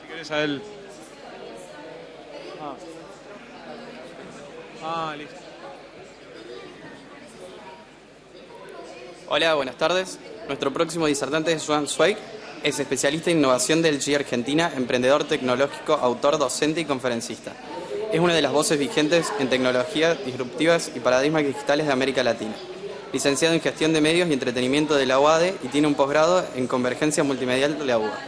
Si querés a él. Listo. Hola, buenas tardes. Nuestro próximo disertante es Joan Zweig. Es especialista en innovación del LG Argentina, emprendedor tecnológico, autor, docente y conferencista. Es una de las voces vigentes en tecnologías disruptivas y paradigmas digitales de América Latina. Licenciado en Gestión de Medios y Entretenimiento de la UADE y tiene un posgrado en Convergencia Multimedial de la UBA.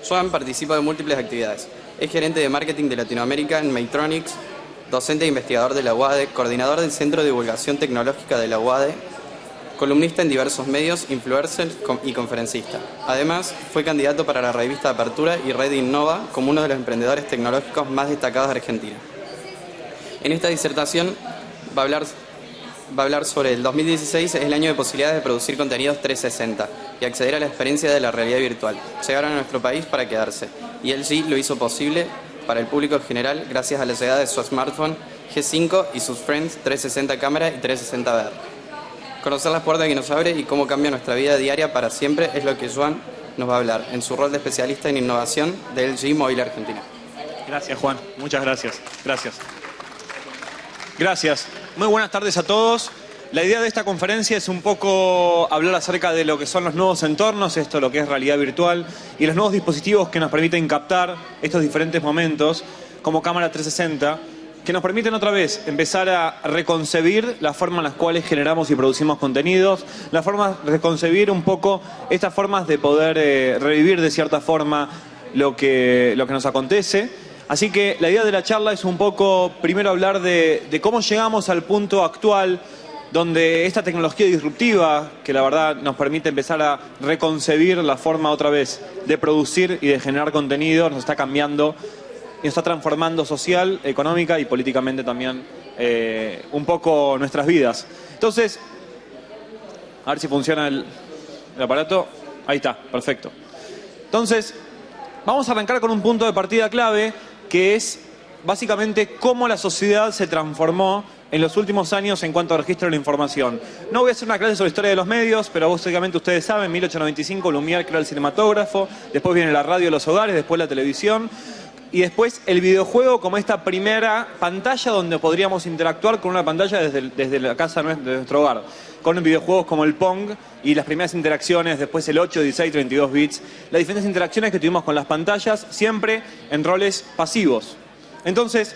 Joan participa de múltiples actividades. Es gerente de marketing de Latinoamérica en Maytronics, docente e investigador de la UADE, coordinador del Centro de Divulgación Tecnológica de la UADE, columnista en diversos medios, influencer y conferencista. Además, fue candidato para la revista Apertura y Red Innova como uno de los emprendedores tecnológicos más destacados de Argentina. En esta disertación va a hablar sobre el 2016, es el año de posibilidades de producir contenidos 360 y acceder a la experiencia de la realidad virtual. Llegaron a nuestro país para quedarse, y LG lo hizo posible para el público en general gracias a la llegada de su smartphone G5 y sus Friends 360 cámara y 360 VR. Conocer las puertas que nos abre y cómo cambia nuestra vida diaria para siempre es lo que Joan nos va a hablar en su rol de especialista en innovación de LG Móvil Argentina. Gracias, Juan. Muchas gracias. Gracias. Gracias. Muy buenas tardes a todos. La idea de esta conferencia es un poco hablar acerca de lo que son los nuevos entornos, esto lo que es realidad virtual, y los nuevos dispositivos que nos permiten captar estos diferentes momentos, como cámara 360, que nos permiten otra vez empezar a reconcebir la forma en las cuales generamos y producimos contenidos, la forma de reconcebir un poco estas formas de poder revivir de cierta forma lo que nos acontece. Así que la idea de la charla es un poco, primero hablar de cómo llegamos al punto actual donde esta tecnología disruptiva, que la verdad nos permite empezar a reconcebir la forma otra vez de producir y de generar contenido, nos está cambiando y nos está transformando social, económica y políticamente también un poco nuestras vidas. Entonces, a ver si funciona el aparato. Ahí está, perfecto. Entonces, vamos a arrancar con un punto de partida clave, que es básicamente cómo la sociedad se transformó en los últimos años en cuanto a registro de la información. No voy a hacer una clase sobre historia de los medios, pero básicamente ustedes saben, en 1895 Lumière creó el cinematógrafo, después viene la radio de los hogares, después la televisión, y después el videojuego como esta primera pantalla donde podríamos interactuar con una pantalla desde la casa de nuestro hogar, con videojuegos como el Pong y las primeras interacciones, después el 8, 16, 32 bits, las diferentes interacciones que tuvimos con las pantallas, siempre en roles pasivos. Entonces,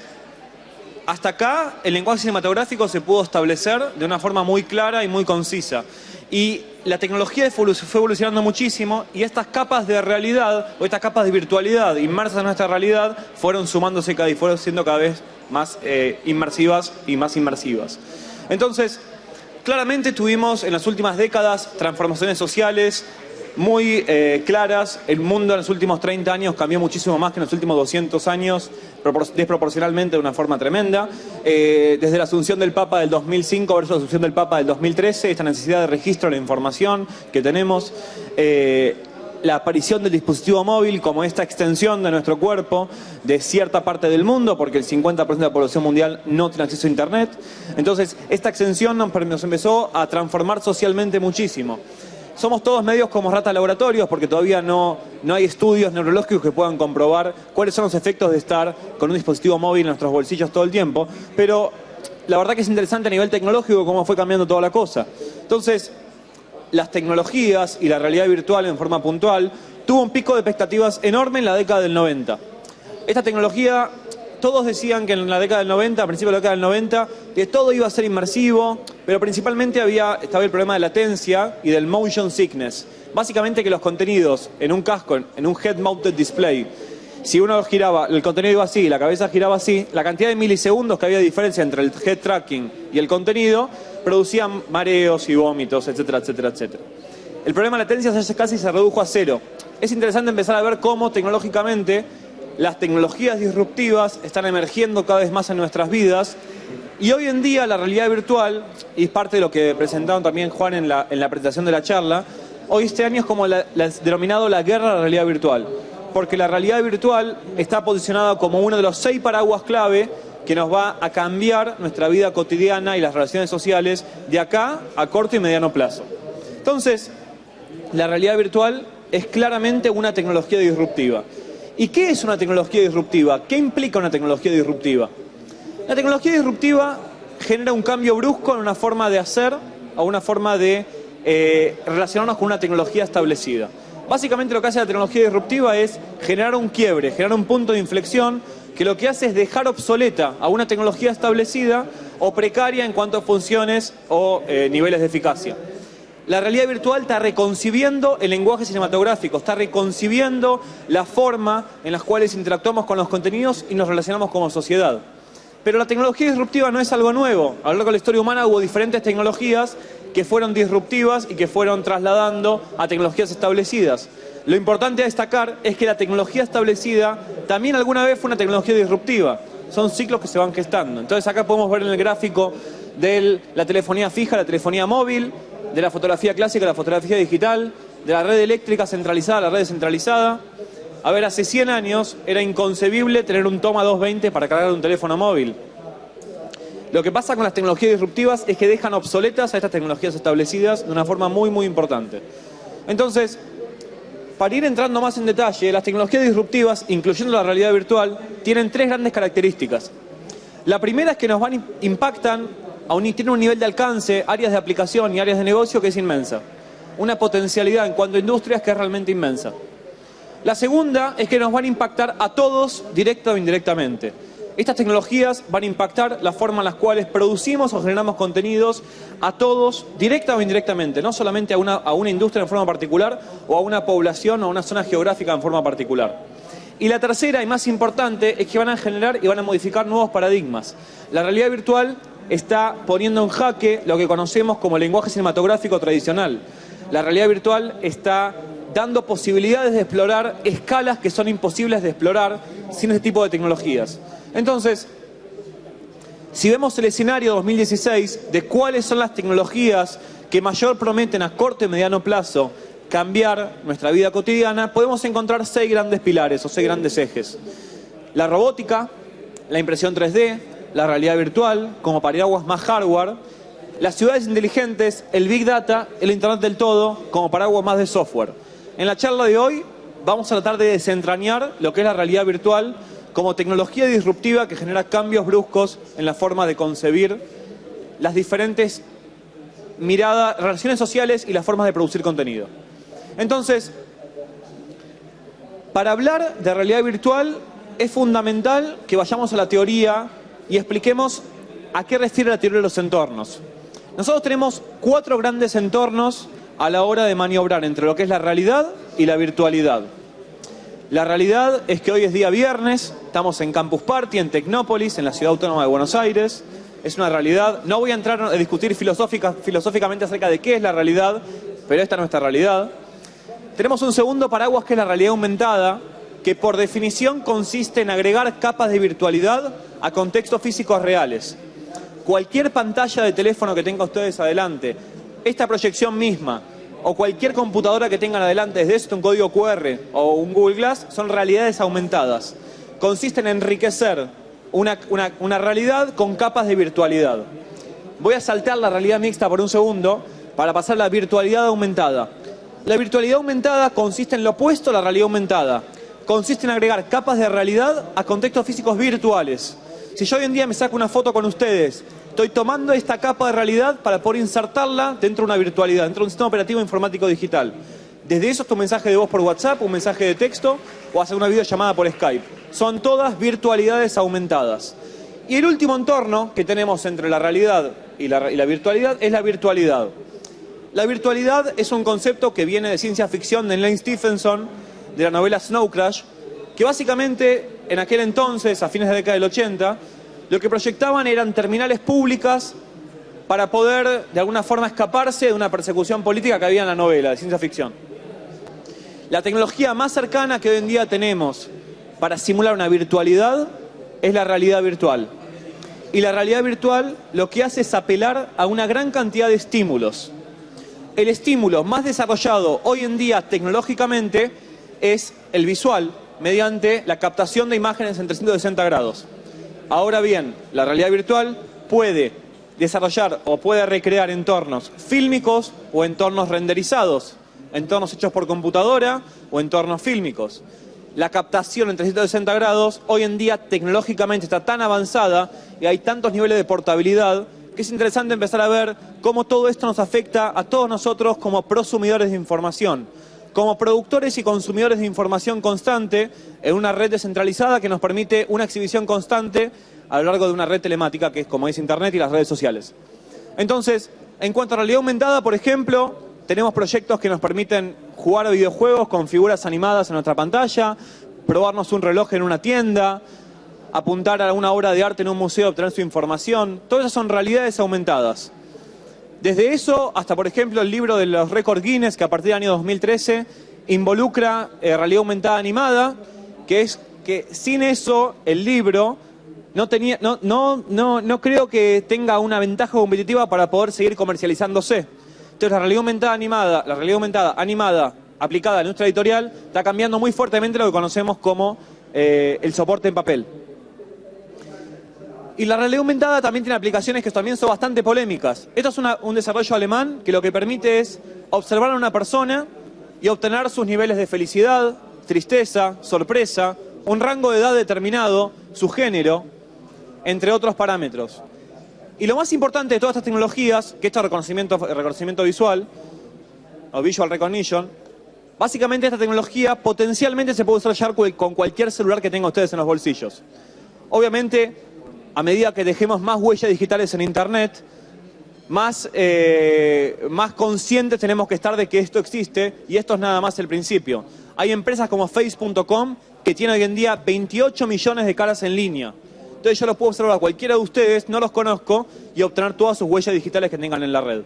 hasta acá el lenguaje cinematográfico se pudo establecer de una forma muy clara y muy concisa. Y la tecnología fue evolucionando muchísimo y estas capas de realidad o estas capas de virtualidad inmersas en nuestra realidad fueron sumándose y fueron siendo cada vez más inmersivas y más inmersivas. Entonces, claramente tuvimos en las últimas décadas transformaciones sociales muy claras. El mundo en los últimos 30 años cambió muchísimo más que en los últimos 200 años, desproporcionalmente de una forma tremenda. Desde la asunción del Papa del 2005 versus la asunción del Papa del 2013, esta necesidad de registro de la información que tenemos, la aparición del dispositivo móvil como esta extensión de nuestro cuerpo de cierta parte del mundo, porque el 50% de la población mundial no tiene acceso a Internet. Entonces, esta extensión nos empezó a transformar socialmente muchísimo. Somos todos medios como ratas laboratorios porque todavía no hay estudios neurológicos que puedan comprobar cuáles son los efectos de estar con un dispositivo móvil en nuestros bolsillos todo el tiempo, pero la verdad que es interesante a nivel tecnológico cómo fue cambiando toda la cosa. Entonces, las tecnologías y la realidad virtual en forma puntual tuvo un pico de expectativas enorme en la década del 90. Esta tecnología, todos decían que en la década del 90, a principios de la década del 90, que todo iba a ser inmersivo, pero principalmente estaba el problema de latencia y del motion sickness. Básicamente que los contenidos en un casco, en un head-mounted display, si uno giraba, el contenido iba así, la cabeza giraba así, la cantidad de milisegundos que había de diferencia entre el head tracking y el contenido producían mareos y vómitos, etcétera, etcétera, etcétera. El problema de latencia casi se redujo a cero. Es interesante empezar a ver cómo tecnológicamente las tecnologías disruptivas están emergiendo cada vez más en nuestras vidas y hoy en día la realidad virtual, y es parte de lo que presentaron también Juan en la presentación de la charla, hoy este año es como denominado la guerra de la realidad virtual, porque la realidad virtual está posicionada como uno de los 6 paraguas clave que nos va a cambiar nuestra vida cotidiana y las relaciones sociales de acá a corto y mediano plazo. Entonces, la realidad virtual es claramente una tecnología disruptiva. ¿Y qué es una tecnología disruptiva? ¿Qué implica una tecnología disruptiva? La tecnología disruptiva genera un cambio brusco en una forma de hacer o una forma de relacionarnos con una tecnología establecida. Básicamente lo que hace la tecnología disruptiva es generar un quiebre, generar un punto de inflexión que lo que hace es dejar obsoleta a una tecnología establecida o precaria en cuanto a funciones o niveles de eficacia. La realidad virtual está reconcibiendo el lenguaje cinematográfico, está reconcibiendo la forma en las cuales interactuamos con los contenidos y nos relacionamos como sociedad. Pero la tecnología disruptiva no es algo nuevo. A lo largo de la historia humana hubo diferentes tecnologías que fueron disruptivas y que fueron trasladando a tecnologías establecidas. Lo importante a destacar es que la tecnología establecida también alguna vez fue una tecnología disruptiva. Son ciclos que se van gestando. Entonces acá podemos ver en el gráfico de la telefonía fija, la telefonía móvil, de la fotografía clásica, la fotografía digital, de la red eléctrica centralizada a la red descentralizada. A ver, hace 100 años era inconcebible tener un toma 220 para cargar un teléfono móvil. Lo que pasa con las tecnologías disruptivas es que dejan obsoletas a estas tecnologías establecidas de una forma muy, muy importante. Entonces, para ir entrando más en detalle, las tecnologías disruptivas, incluyendo la realidad virtual, tienen 3 grandes características. La primera es que nos impactan, tienen un nivel de alcance, áreas de aplicación y áreas de negocio que es inmensa. Una potencialidad en cuanto a industrias que es realmente inmensa. La segunda es que nos van a impactar a todos, directa o indirectamente. Estas tecnologías van a impactar la forma en la cual producimos o generamos contenidos a todos, directa o indirectamente, no solamente a una industria en forma particular o a una población o a una zona geográfica en forma particular. Y la tercera y más importante es que van a generar y van a modificar nuevos paradigmas. La realidad virtual está poniendo en jaque lo que conocemos como el lenguaje cinematográfico tradicional. La realidad virtual está dando posibilidades de explorar escalas que son imposibles de explorar sin este tipo de tecnologías. Entonces, si vemos el escenario 2016 de cuáles son las tecnologías que mayor prometen a corto y mediano plazo cambiar nuestra vida cotidiana, podemos encontrar 6 grandes pilares o 6 grandes ejes. La robótica, la impresión 3D, la realidad virtual, como paraguas más hardware, las ciudades inteligentes, el Big Data, el Internet del todo, como paraguas más de software. En la charla de hoy vamos a tratar de desentrañar lo que es la realidad virtual como tecnología disruptiva que genera cambios bruscos en la forma de concebir las diferentes miradas, relaciones sociales y las formas de producir contenido. Entonces, para hablar de realidad virtual es fundamental que vayamos a la teoría y expliquemos a qué refiere la teoría de los entornos. Nosotros tenemos 4 grandes entornos a la hora de maniobrar entre lo que es la realidad y la virtualidad. La realidad es que hoy es día viernes, estamos en Campus Party, en Tecnópolis, en la Ciudad Autónoma de Buenos Aires. Es una realidad. No voy a entrar a discutir filosóficamente acerca de qué es la realidad, pero esta es nuestra realidad. Tenemos un segundo paraguas que es la realidad aumentada, que por definición consiste en agregar capas de virtualidad a contextos físicos reales. Cualquier pantalla de teléfono que tengan ustedes adelante, esta proyección misma, o cualquier computadora que tengan adelante, desde esto un código QR o un Google Glass, son realidades aumentadas. Consisten en enriquecer una realidad con capas de virtualidad. Voy a saltar la realidad mixta por un segundo para pasar a la virtualidad aumentada. La virtualidad aumentada consiste en lo opuesto a la realidad aumentada. Consiste en agregar capas de realidad a contextos físicos virtuales. Si yo hoy en día me saco una foto con ustedes, estoy tomando esta capa de realidad para poder insertarla dentro de una virtualidad, dentro de un sistema operativo informático digital. Desde eso es tu mensaje de voz por WhatsApp, un mensaje de texto o hacer una videollamada por Skype. Son todas virtualidades aumentadas. Y el último entorno que tenemos entre la realidad y la virtualidad es la virtualidad. La virtualidad es un concepto que viene de ciencia ficción de Lane Stephenson, de la novela Snow Crash, que básicamente en aquel entonces, a fines de la década del 80, lo que proyectaban eran terminales públicas para poder de alguna forma escaparse de una persecución política que había en la novela de ciencia ficción. La tecnología más cercana que hoy en día tenemos para simular una virtualidad es la realidad virtual. Y la realidad virtual lo que hace es apelar a una gran cantidad de estímulos. El estímulo más desarrollado hoy en día tecnológicamente es el visual, mediante la captación de imágenes en 360 grados. Ahora bien, la realidad virtual puede desarrollar o puede recrear entornos fílmicos o entornos renderizados, entornos hechos por computadora o entornos fílmicos. la captación en 360 grados, hoy en día tecnológicamente está tan avanzada y hay tantos niveles de portabilidad que es interesante empezar a ver cómo todo esto nos afecta a todos nosotros como prosumidores de información, como productores y consumidores de información constante en una red descentralizada que nos permite una exhibición constante a lo largo de una red telemática que es como es Internet y las redes sociales. Entonces, en cuanto a realidad aumentada, por ejemplo, tenemos proyectos que nos permiten jugar a videojuegos con figuras animadas en nuestra pantalla, probarnos un reloj en una tienda, apuntar a una obra de arte en un museo, obtener su información. Todas esas son realidades aumentadas. Desde eso hasta, por ejemplo, el libro de los récords Guinness, que a partir del año 2013 involucra realidad aumentada animada, que es que sin eso el libro no creo que tenga una ventaja competitiva para poder seguir comercializándose. Entonces la realidad aumentada animada aplicada a la industria editorial está cambiando muy fuertemente lo que conocemos como el soporte en papel. Y la realidad aumentada también tiene aplicaciones que también son bastante polémicas. Esto es un desarrollo alemán que lo que permite es observar a una persona y obtener sus niveles de felicidad, tristeza, sorpresa, un rango de edad determinado, su género, entre otros parámetros. Y lo más importante de todas estas tecnologías, que esto es reconocimiento visual, o visual recognition, básicamente esta tecnología potencialmente se puede desarrollar con cualquier celular que tengan ustedes en los bolsillos. Obviamente, a medida que dejemos más huellas digitales en Internet, más conscientes tenemos que estar de que esto existe, y esto es nada más el principio. Hay empresas como Face.com que tienen hoy en día 28 millones de caras en línea. Entonces yo los puedo observar a cualquiera de ustedes, no los conozco, y obtener todas sus huellas digitales que tengan en la red.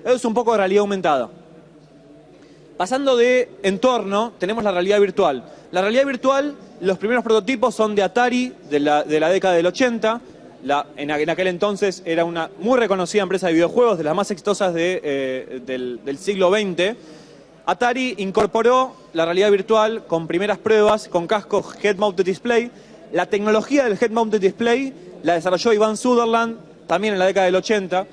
Eso es un poco de realidad aumentada. Pasando de entorno, tenemos la realidad virtual. La realidad virtual, los primeros prototipos son de Atari, de la década del 80. En aquel entonces era una muy reconocida empresa de videojuegos, de las más exitosas del siglo XX. Atari incorporó la realidad virtual con primeras pruebas, con cascos Head-Mounted Display. La tecnología del Head-Mounted Display la desarrolló Ivan Sutherland, también en la década del 80,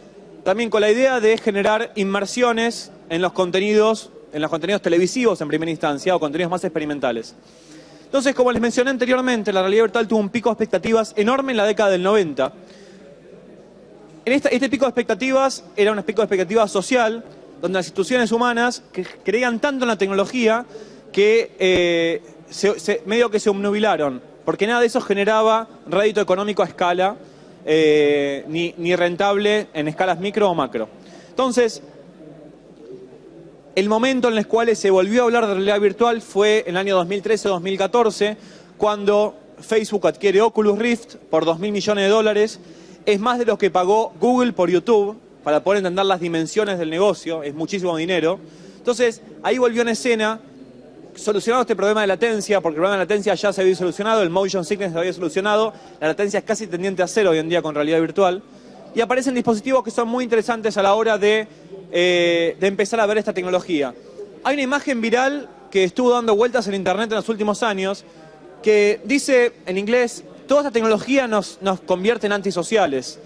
también con la idea de generar inmersiones en los contenidos televisivos en primera instancia o contenidos más experimentales. Entonces, como les mencioné anteriormente, la realidad virtual tuvo un pico de expectativas enorme en la década del 90. Este pico de expectativas era un pico de expectativas social, donde las instituciones humanas creían tanto en la tecnología que medio que se obnubilaron, porque nada de eso generaba rédito económico a escala, ni rentable en escalas micro o macro. Entonces, el momento en el cual se volvió a hablar de realidad virtual fue en el año 2013-2014, cuando Facebook adquiere Oculus Rift por $2.000 millones. Es más de lo que pagó Google por YouTube, para poder entender las dimensiones del negocio, es muchísimo dinero. Entonces, ahí volvió en escena, solucionado este problema de latencia, porque el problema de latencia ya se había solucionado, el motion sickness se había solucionado, la latencia es casi tendiente a cero hoy en día con realidad virtual, y aparecen dispositivos que son muy interesantes a la hora de empezar a ver esta tecnología. Hay una imagen viral que estuvo dando vueltas en Internet en los últimos años, que dice en inglés, toda esta tecnología nos convierte en antisociales.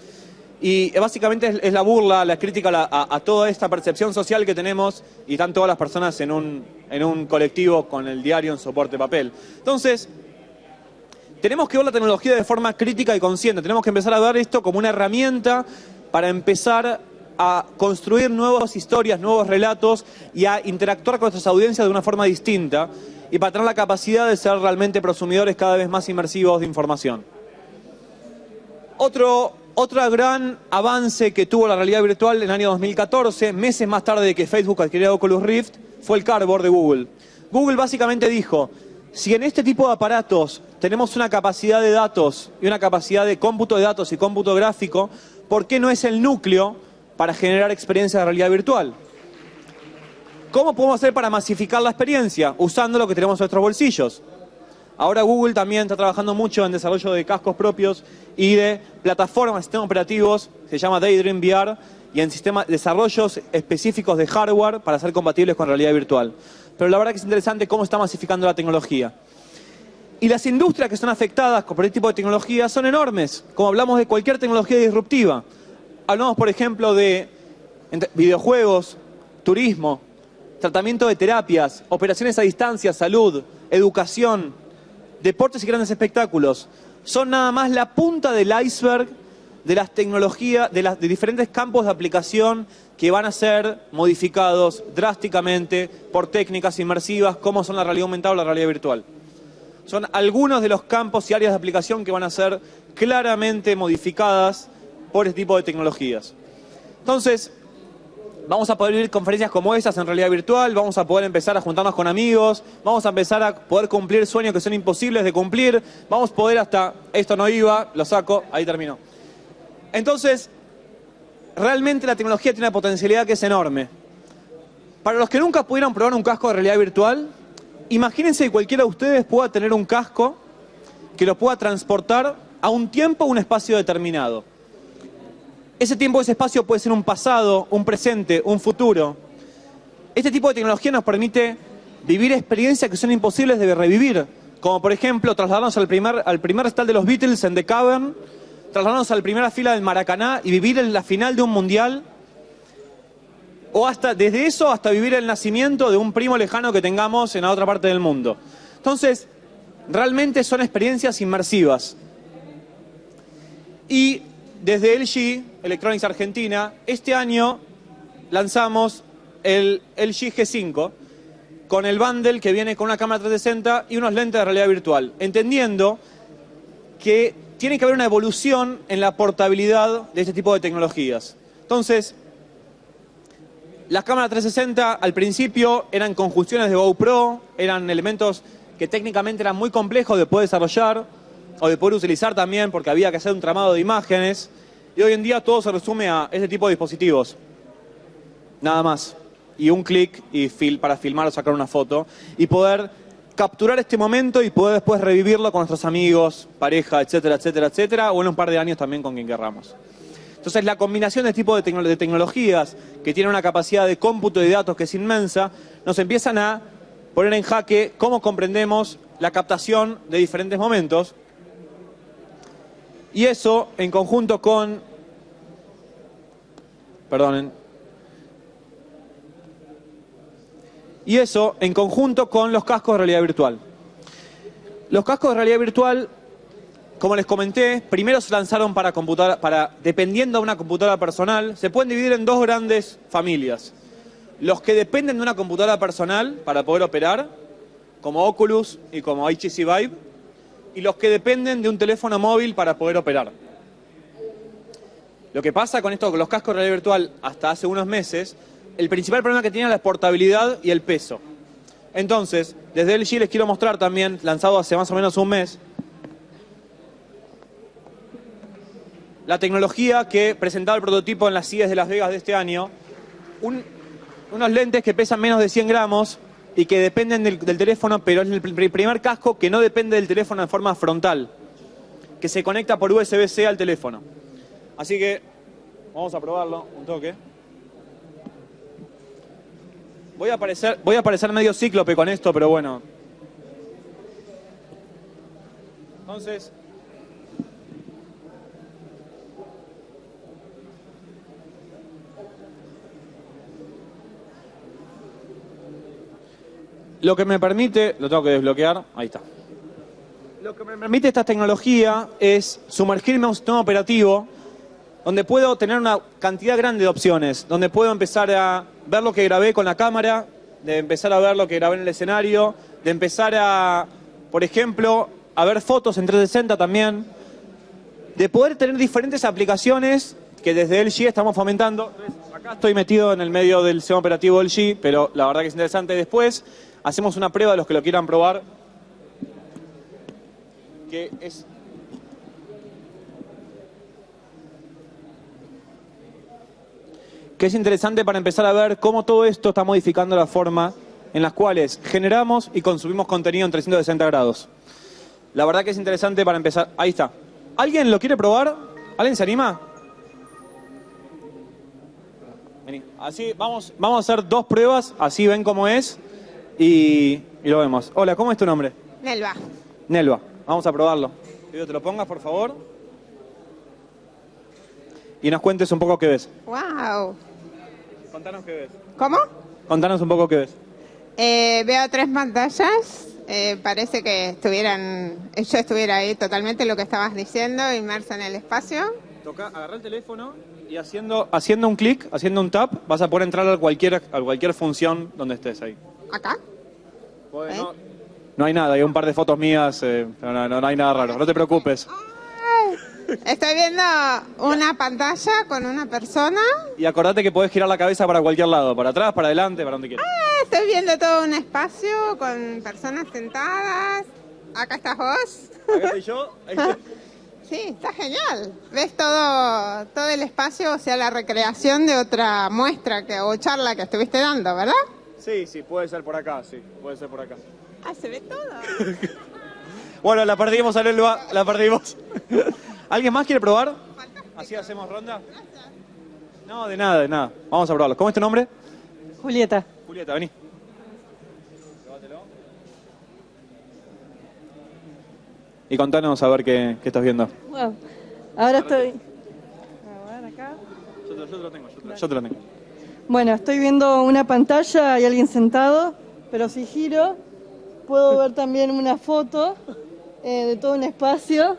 Y básicamente es la burla, la crítica a toda esta percepción social que tenemos y están todas las personas en un colectivo con el diario en soporte papel. Entonces, tenemos que ver la tecnología de forma crítica y consciente. Tenemos que empezar a ver esto como una herramienta para empezar a construir nuevas historias, nuevos relatos y a interactuar con nuestras audiencias de una forma distinta y para tener la capacidad de ser realmente prosumidores cada vez más inmersivos de información. Otro gran avance que tuvo la realidad virtual en el año 2014, meses más tarde de que Facebook adquiriera Oculus Rift, fue el Cardboard de Google. Google básicamente dijo, si en este tipo de aparatos tenemos una capacidad de datos y una capacidad de cómputo de datos y cómputo gráfico, ¿por qué no es el núcleo para generar experiencias de realidad virtual? ¿Cómo podemos hacer para masificar la experiencia? Usando lo que tenemos en nuestros bolsillos. Ahora Google también está trabajando mucho en desarrollo de cascos propios y de plataformas, sistemas operativos, se llama Daydream VR, y en desarrollos específicos de hardware para ser compatibles con realidad virtual. Pero la verdad que es interesante cómo está masificando la tecnología. Y las industrias que son afectadas por este tipo de tecnología son enormes, como hablamos de cualquier tecnología disruptiva. Hablamos, por ejemplo, de videojuegos, turismo, tratamiento de terapias, operaciones a distancia, salud, educación, deportes y grandes espectáculos son nada más la punta del iceberg de las tecnologías, de diferentes campos de aplicación que van a ser modificados drásticamente por técnicas inmersivas como son la realidad aumentada o la realidad virtual. Son algunos de los campos y áreas de aplicación que van a ser claramente modificadas por este tipo de tecnologías. Entonces, vamos a poder vivir conferencias como estas en realidad virtual, vamos a poder empezar a juntarnos con amigos, vamos a empezar a poder cumplir sueños que son imposibles de cumplir, vamos a poder hasta, esto no iba, lo saco, ahí terminó. Entonces, realmente la tecnología tiene una potencialidad que es enorme. Para los que nunca pudieron probar un casco de realidad virtual, imagínense que cualquiera de ustedes pueda tener un casco que lo pueda transportar a un tiempo o un espacio determinado. Ese tiempo o ese espacio puede ser un pasado, un presente, un futuro. Este tipo de tecnología nos permite vivir experiencias que son imposibles de revivir, como por ejemplo trasladarnos al primer recital de los Beatles en The Cavern, trasladarnos a la primera fila del Maracaná y vivir en la final de un mundial, o hasta desde eso hasta vivir el nacimiento de un primo lejano que tengamos en la otra parte del mundo. Entonces, realmente son experiencias inmersivas. Y desde LG Electronics Argentina, este año lanzamos el LG G5 con el bundle que viene con una cámara 360 y unos lentes de realidad virtual, entendiendo que tiene que haber una evolución en la portabilidad de este tipo de tecnologías. Entonces, las cámaras 360 al principio eran conjunciones de GoPro, eran elementos que técnicamente eran muy complejos de poder desarrollar o de poder utilizar también porque había que hacer un tramado de imágenes. Y hoy en día todo se resume a este tipo de dispositivos. Nada más. Y un clic y para filmar o sacar una foto. Y poder capturar este momento y poder después revivirlo con nuestros amigos, pareja, etcétera, etcétera, etcétera. O en un par de años también con quien querramos. Entonces la combinación de este tipo de tecnologías que tienen una capacidad de cómputo de datos que es inmensa, nos empiezan a poner en jaque cómo comprendemos la captación de diferentes momentos. Y eso, en conjunto con... Perdonen. Y eso, en conjunto con los cascos de realidad virtual. Los cascos de realidad virtual, como les comenté, primero se lanzaron dependiendo de una computadora personal. Se pueden dividir en dos grandes familias. Los que dependen de una computadora personal para poder operar, como Oculus y como HTC Vive, y los que dependen de un teléfono móvil para poder operar. Lo que pasa con los cascos de realidad virtual hasta hace unos meses, el principal problema que tienen es la portabilidad y el peso. Entonces, desde LG les quiero mostrar también, lanzado hace más o menos un mes, la tecnología que presentaba el prototipo en las CES de Las Vegas de este año, unos lentes que pesan menos de 100 gramos y que dependen del teléfono, pero es el primer casco que no depende del teléfono de forma frontal, que se conecta por USB-C al teléfono. Así que vamos a probarlo un toque. Voy a parecer medio cíclope con esto, pero bueno. Entonces, lo que me permite, lo tengo que desbloquear, ahí está. Lo que me permite esta tecnología es sumergirme a un sistema operativo donde puedo tener una cantidad grande de opciones, donde puedo empezar a ver lo que grabé con la cámara, de empezar a ver lo que grabé en el escenario, de empezar a, por ejemplo, a ver fotos en 360 también, de poder tener diferentes aplicaciones que desde LG estamos fomentando. Entonces, acá estoy metido en el medio del sistema operativo LG, pero la verdad que es interesante. Después hacemos una prueba de los que lo quieran probar, que es... que es interesante para empezar a ver cómo todo esto está modificando la forma en las cuales generamos y consumimos contenido en 360 grados. La verdad que es interesante para empezar. Ahí está. ¿Alguien lo quiere probar? ¿Alguien se anima? Vení. Así vamos a hacer dos pruebas, así ven cómo es y lo vemos. Hola, ¿cómo es tu nombre? Nelva. Nelva. Vamos a probarlo. Pido que te lo pongas, por favor. Y nos cuentes un poco qué ves. Wow. Contanos qué ves. ¿Cómo? Contanos un poco qué ves. Veo tres pantallas. Parece que yo estuviera ahí totalmente lo que estabas diciendo, inmersa en el espacio. Agarra el teléfono y haciendo un clic, haciendo un tap, vas a poder entrar a cualquier función donde estés ahí. ¿Acá? Pues no hay nada, hay un par de fotos mías, no hay nada raro, no te preocupes. Estoy viendo una pantalla con una persona. Y acordate que podés girar la cabeza para cualquier lado, para atrás, para adelante, para donde quieras. Estoy viendo todo un espacio con personas sentadas. Acá estás vos. Acá estoy yo. Ahí estoy. Sí, está genial. Ves todo el espacio, o sea, la recreación de otra muestra o charla que estuviste dando, ¿verdad? Sí, puede ser por acá, puede ser por acá. Se ve todo. Bueno, la perdimos, Alelva, la perdimos. ¿Alguien más quiere probar? ¿Así hacemos ronda? No, de nada. Vamos a probarlo. ¿Cómo es tu nombre? Julieta. Julieta, vení. Llévatelo. Y contanos a ver qué estás viendo. Wow. Ahora estoy... A ver, acá. Yo te lo tengo, yo te lo tengo. Bueno, estoy viendo una pantalla, hay alguien sentado, pero si giro, puedo ver también una foto de todo un espacio.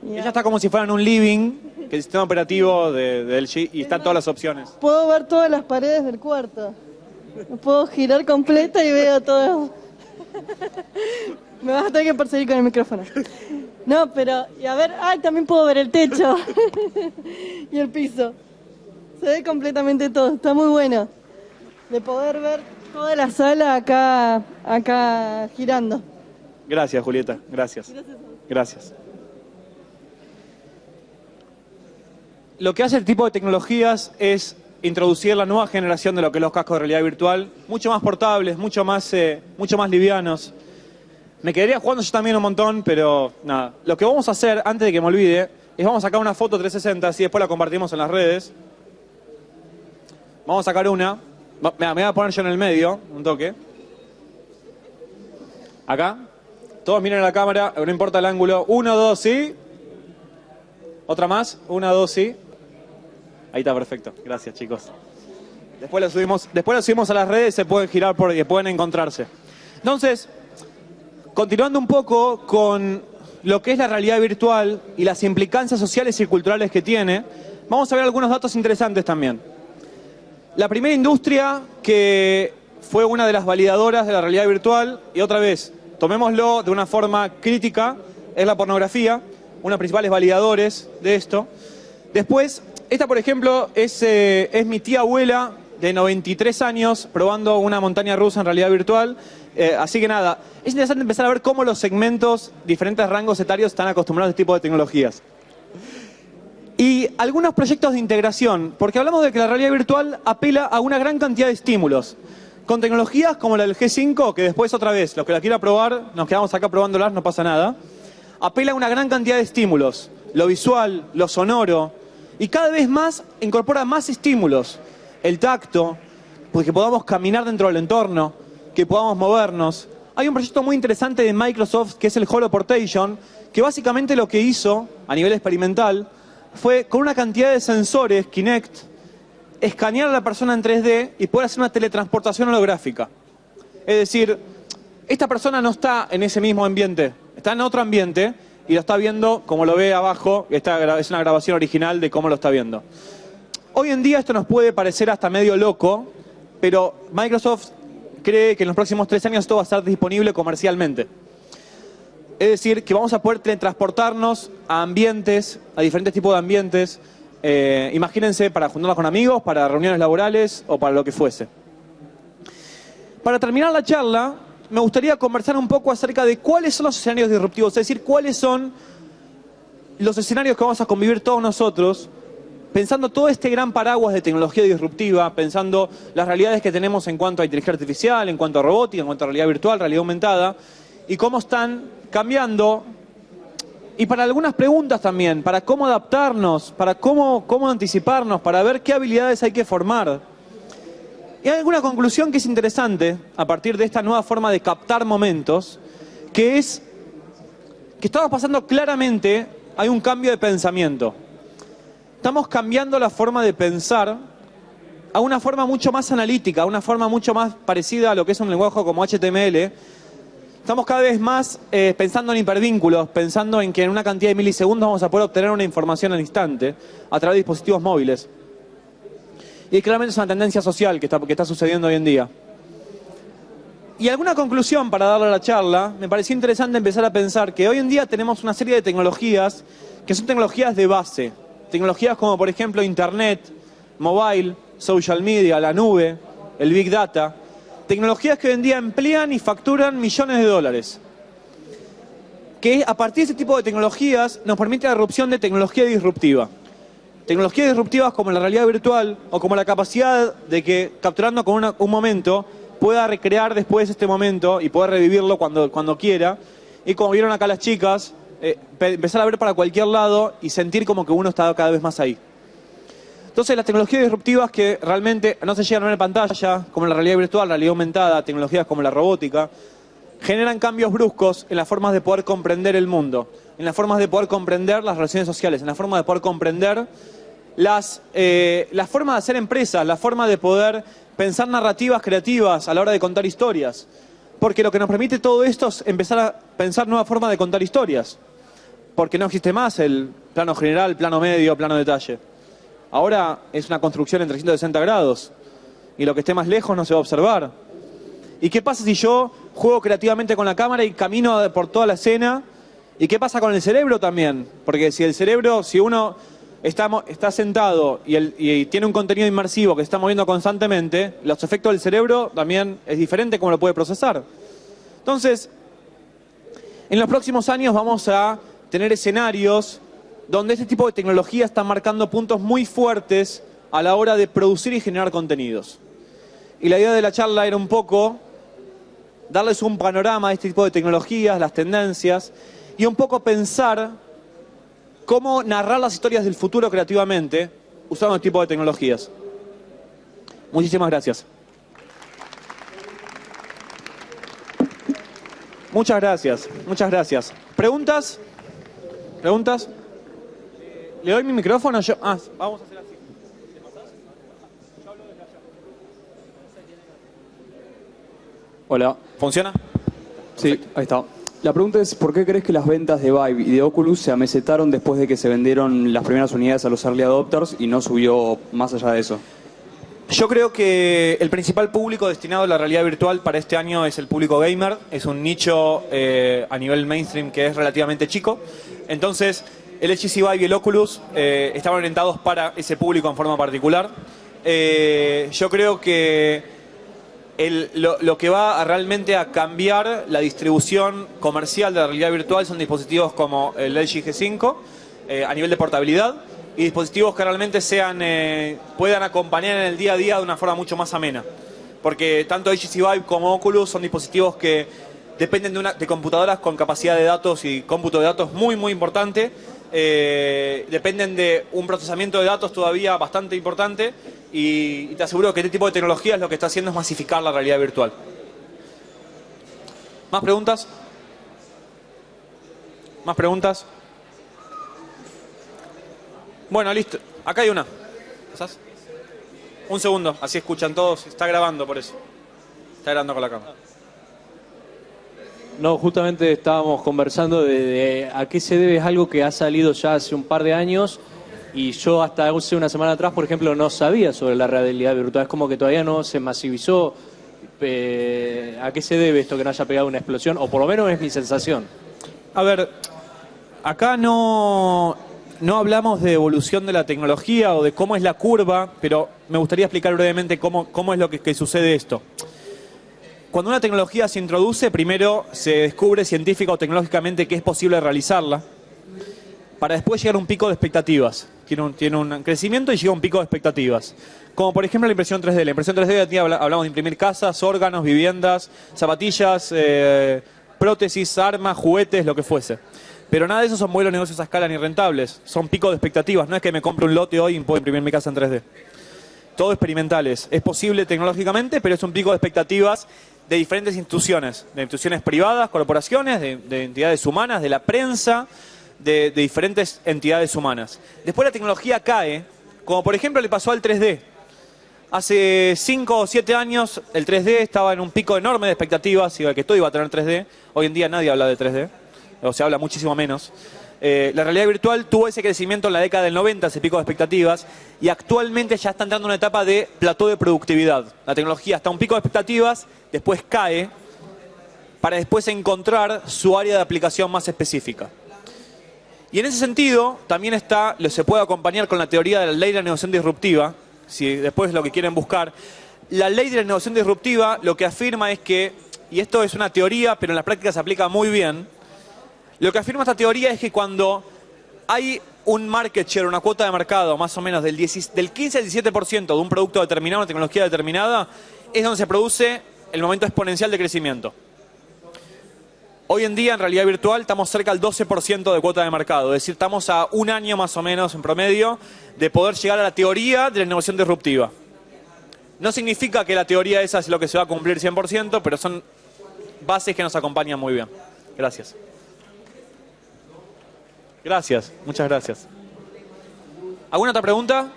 Ella está como si fuera en un living, que es el sistema operativo de LG, y están todas las opciones. Puedo ver todas las paredes del cuarto. Puedo girar completa y veo todo. Me vas a tener que perseguir con el micrófono. No, pero, y a ver, también puedo ver el techo y el piso. Se ve completamente todo, está muy bueno. De poder ver toda la sala acá girando. Gracias, Julieta, gracias. Lo que hace el tipo de tecnologías es introducir la nueva generación de lo que es los cascos de realidad virtual, mucho más portables, mucho más livianos. Me quedaría jugando yo también un montón, pero nada. Lo que vamos a hacer, antes de que me olvide, es vamos a sacar una foto 360, así después la compartimos en las redes. Vamos a sacar una. Me voy a poner yo en el medio, un toque. Acá. Todos miren a la cámara, no importa el ángulo. 1, 2, sí. Otra más. 1, 2, sí. Ahí está, perfecto. Gracias, chicos. Después lo subimos a las redes, se pueden girar y pueden encontrarse. Entonces, continuando un poco con lo que es la realidad virtual y las implicancias sociales y culturales que tiene, vamos a ver algunos datos interesantes también. La primera industria que fue una de las validadoras de la realidad virtual, y otra vez, tomémoslo de una forma crítica, es la pornografía, uno de los principales validadores de esto. Después, esta por ejemplo es mi tía abuela de 93 años probando una montaña rusa en realidad virtual. Así que nada, es interesante empezar a ver cómo los segmentos, diferentes rangos etarios están acostumbrados a este tipo de tecnologías. Y algunos proyectos de integración, porque hablamos de que la realidad virtual apela a una gran cantidad de estímulos. Con tecnologías como la del G5, que después otra vez, los que la quieran probar, nos quedamos acá probándolas, no pasa nada. Apela a una gran cantidad de estímulos, lo visual, lo sonoro, y cada vez más incorpora más estímulos. El tacto, pues que podamos caminar dentro del entorno, que podamos movernos. Hay un proyecto muy interesante de Microsoft que es el Holoportation, que básicamente lo que hizo a nivel experimental fue con una cantidad de sensores, Kinect, escanear a la persona en 3D y poder hacer una teletransportación holográfica. Es decir, esta persona no está en ese mismo ambiente, está en otro ambiente y lo está viendo como lo ve abajo. Esta es una grabación original de cómo lo está viendo. Hoy en día esto nos puede parecer hasta medio loco, pero Microsoft cree que en los próximos 3 años esto va a estar disponible comercialmente. Es decir, que vamos a poder teletransportarnos a ambientes, a diferentes tipos de ambientes. Imagínense, para juntarnos con amigos, para reuniones laborales o para lo que fuese. Para terminar la charla, me gustaría conversar un poco acerca de cuáles son los escenarios disruptivos, es decir, cuáles son los escenarios que vamos a convivir todos nosotros, pensando todo este gran paraguas de tecnología disruptiva, pensando las realidades que tenemos en cuanto a inteligencia artificial, en cuanto a robótica, en cuanto a realidad virtual, realidad aumentada, y cómo están cambiando, y para algunas preguntas también, para cómo adaptarnos, para cómo anticiparnos, para ver qué habilidades hay que formar. Y hay alguna conclusión que es interesante a partir de esta nueva forma de captar momentos, que es que estamos pasando claramente, hay un cambio de pensamiento. Estamos cambiando la forma de pensar a una forma mucho más analítica, a una forma mucho más parecida a lo que es un lenguaje como HTML, Estamos cada vez más pensando en hipervínculos, pensando en que en una cantidad de milisegundos vamos a poder obtener una información al instante a través de dispositivos móviles. Y claramente es una tendencia social que está sucediendo hoy en día. Y alguna conclusión para darle a la charla, me pareció interesante empezar a pensar que hoy en día tenemos una serie de tecnologías que son tecnologías de base. Tecnologías como por ejemplo Internet, mobile, social media, la nube, el Big Data. Tecnologías que hoy en día emplean y facturan millones de dólares. Que a partir de ese tipo de tecnologías nos permite la erupción de tecnología disruptiva. Tecnologías disruptivas como la realidad virtual o como la capacidad de que capturando con un momento pueda recrear después este momento y poder revivirlo cuando quiera. Y como vieron acá las chicas, empezar a ver para cualquier lado y sentir como que uno está cada vez más ahí. Entonces las tecnologías disruptivas que realmente no se llegan a ver en pantalla, como la realidad virtual, la realidad aumentada, tecnologías como la robótica, generan cambios bruscos en las formas de poder comprender el mundo, en las formas de poder comprender las relaciones sociales, en la forma de poder comprender las formas de hacer empresas, la forma de poder pensar narrativas creativas a la hora de contar historias. Porque lo que nos permite todo esto es empezar a pensar nuevas formas de contar historias. Porque no existe más el plano general, plano medio, plano detalle. Ahora es una construcción en 360 grados. Y lo que esté más lejos no se va a observar. ¿Y qué pasa si yo juego creativamente con la cámara y camino por toda la escena? ¿Y qué pasa con el cerebro también? Porque si uno está sentado y tiene un contenido inmersivo que se está moviendo constantemente, los efectos del cerebro también es diferente cómo lo puede procesar. Entonces, en los próximos años vamos a tener escenarios donde este tipo de tecnología está marcando puntos muy fuertes a la hora de producir y generar contenidos. Y la idea de la charla era un poco darles un panorama de este tipo de tecnologías, las tendencias, y un poco pensar cómo narrar las historias del futuro creativamente usando este tipo de tecnologías. Muchísimas gracias. Muchas gracias, muchas gracias. ¿Preguntas? ¿Preguntas? ¿Le doy mi micrófono? Vamos a hacer así. ¿Le pasás? Yo hablo desde allá. Hola. ¿Funciona? Sí, Perfecto. ahí está. La pregunta es, ¿por qué crees que las ventas de Vive y de Oculus se amesetaron después de que se vendieron las primeras unidades a los early adopters y no subió más allá de eso? Yo creo que el principal público destinado a la realidad virtual para este año es el público gamer. Es un nicho a nivel mainstream que es relativamente chico. Entonces, el HTC Vive y el Oculus estaban orientados para ese público en forma particular. Yo creo que lo que va realmente a cambiar la distribución comercial de la realidad virtual son dispositivos como el LG G5 a nivel de portabilidad y dispositivos que realmente puedan acompañar en el día a día de una forma mucho más amena. Porque tanto HTC Vive como Oculus son dispositivos que dependen de computadoras con capacidad de datos y cómputo de datos muy, muy importante. Dependen de un procesamiento de datos todavía bastante importante y te aseguro que este tipo de tecnología es lo que está haciendo es masificar la realidad virtual. ¿Más preguntas? ¿Más preguntas? Bueno, listo. Acá hay una. ¿Pasás? Un segundo, así escuchan todos. Está grabando por eso. Está grabando con la cámara. No, justamente estábamos conversando de a qué se debe, es algo que ha salido ya hace un par de años y yo hasta hace una semana atrás, por ejemplo, no sabía sobre la realidad virtual. Es como que todavía no se masivizó. ¿A qué se debe esto que no haya pegado una explosión? O por lo menos es mi sensación. A ver, acá no hablamos de evolución de la tecnología o de cómo es la curva, pero me gustaría explicar brevemente cómo es lo que sucede esto. Cuando una tecnología se introduce, primero se descubre científica o tecnológicamente que es posible realizarla, para después llegar a un pico de expectativas. Tiene un crecimiento y llega a un pico de expectativas. Como por ejemplo la impresión 3D. La impresión 3D, aquí hablamos de imprimir casas, órganos, viviendas, zapatillas, prótesis, armas, juguetes, lo que fuese. Pero nada de eso son modelos de negocios a escala ni rentables. Son picos de expectativas. No es que me compre un lote hoy y puedo imprimir mi casa en 3D. Todo experimentales. Es posible tecnológicamente, pero es un pico de expectativas de diferentes instituciones privadas, corporaciones, de entidades humanas, de la prensa, de diferentes entidades humanas. Después la tecnología cae, como por ejemplo le pasó al 3D. Hace 5 o 7 años el 3D estaba en un pico enorme de expectativas, y que todo iba a tener 3D. Hoy en día nadie habla de 3D, o se habla muchísimo menos. La realidad virtual tuvo ese crecimiento en la década del 90, ese pico de expectativas, y actualmente ya está entrando en una etapa de plató de productividad. La tecnología está a un pico de expectativas, después cae, para después encontrar su área de aplicación más específica. Y en ese sentido, también se puede acompañar con la teoría de la ley de la innovación disruptiva, si después lo que quieren buscar. La ley de la innovación disruptiva lo que afirma es que, y esto es una teoría, pero en la práctica se aplica muy bien, lo que afirma esta teoría es que cuando hay un market share, una cuota de mercado más o menos del 15 al 17% de un producto determinado, una tecnología determinada, es donde se produce el momento exponencial de crecimiento. Hoy en día, en realidad virtual, estamos cerca del 12% de cuota de mercado. Es decir, estamos a un año más o menos en promedio de poder llegar a la teoría de la innovación disruptiva. No significa que la teoría esa es lo que se va a cumplir 100%, pero son bases que nos acompañan muy bien. Gracias. Gracias, muchas gracias. ¿Alguna otra pregunta?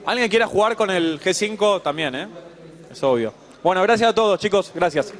¿Alguien que quiera jugar con el G5? También, es obvio. Bueno, gracias a todos, chicos. Gracias.